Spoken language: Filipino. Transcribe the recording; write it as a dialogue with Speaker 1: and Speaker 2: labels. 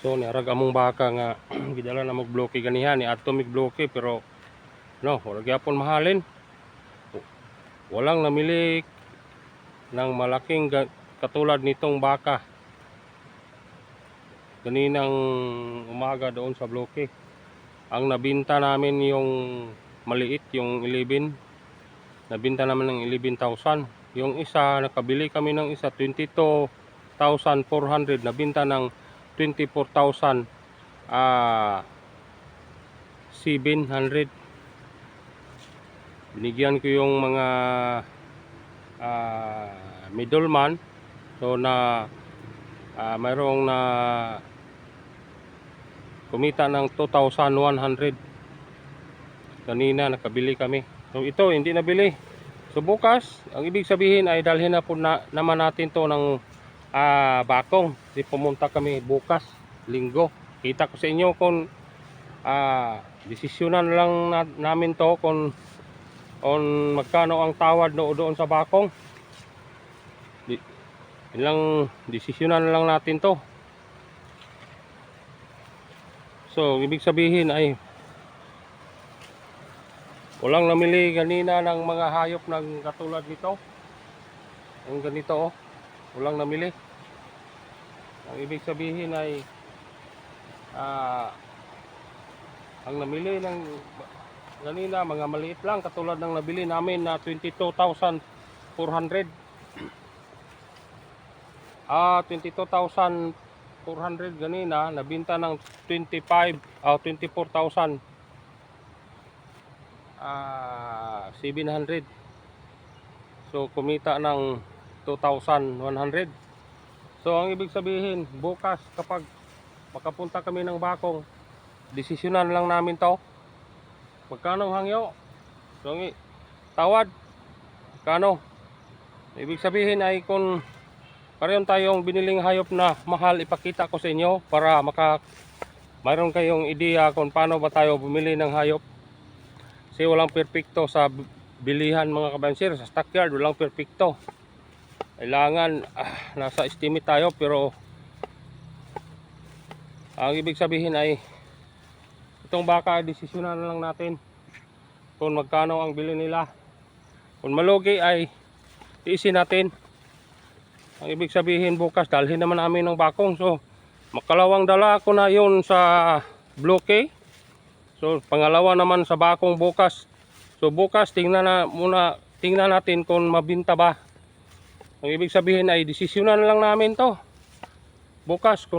Speaker 1: So niarag among baka nga gidala na mag-bloke ganihan ni atomic bloke pero no, wala gyapon mahalin. Walang namili ng malaking katulad nitong baka. Kaninang umaga doon sa bloke. Ang nabinta namin yung maliit, yung 11. Nabinta naman ng 11,000. Yung isa, nakabili kami ng isa 22,400. Nabinta ng 24,700. Binigyan ko yung mga middleman. So na mayroong na kumita ng 2,100. Kanina nakabili kami. So ito hindi nabili. So bukas, ang ibig sabihin ay dalhin na po naman natin to ng bakong. Kasi pumunta kami bukas, linggo. Kita ko sa inyo kung desisyonan lang namin to kung magkano ang tawad doon sa bakong. Ilang desisyonan lang natin to. So ibig sabihin ay walang namili kanina ng mga hayop ng katulad nito. Ang ganito walang namili. Ang ibig sabihin ay ang namili ng kanina mga maliit lang katulad ng nabili namin na 22,400. 22,400 ganina nabinta ng 24,000. 700. So kumita ng 2,100. So ang ibig sabihin bukas kapag makapunta kami ng bakong, desisyonan lang namin to. Magkano hangyo? So tawad kano? Ibig sabihin ay kung pareho tayong biniling hayop na mahal, ipakita ko sa inyo para mayroon kayong ideya kung paano ba tayo bumili ng hayop. Kasi walang perfecto sa bilihan mga kabansir. Sa stockyard walang perfecto. Kailangan nasa estimate tayo, pero ang ibig sabihin ay itong baka desisyonan lang natin kung magkano ang bili nila. Kung malugi ay tiisin natin. Ang ibig sabihin bukas dalhin naman namin ng bakong. So makalawang dala ko na yun sa bloke. So pangalawa naman sa bakong bukas. So bukas tingnan natin kung mabinta ba. Ang ibig sabihin ay desisyonan lang namin to bukas kung